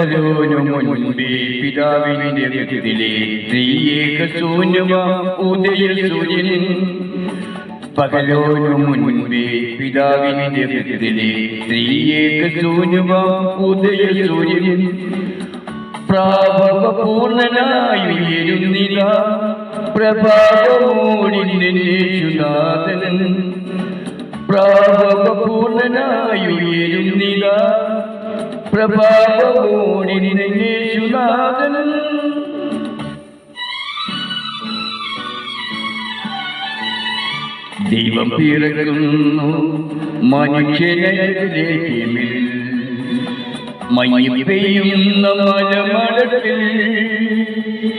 പകലോനു മുൻപേ പിതാവിന്റെ ഗതിയിലെ ത്രിയേക ശൂന്യമാ ഉദയ സൂര്യൻ. പകലോനു മുൻപേ പിതാവിന്റെ ഗതിയിലെ ത്രിയേക ശൂന്യമാ ഉദയ സൂര്യൻ. പ്രാഭവപൂർണനായി ഉയരുന്നില്ല പ്രഭാവമോടിന്നേശുനാഥൻ. പ്രാഭവപൂർണനായി ഉയരുന്നില്ല പ്രഭാവമോടിന്നേശുനാഥൻ. ദൈവം പിറക്കുന്നു മനുഷ്യനിലേക്ക് മഞ്ഞ് പെയ്യുന്ന മലമടത്തിൽ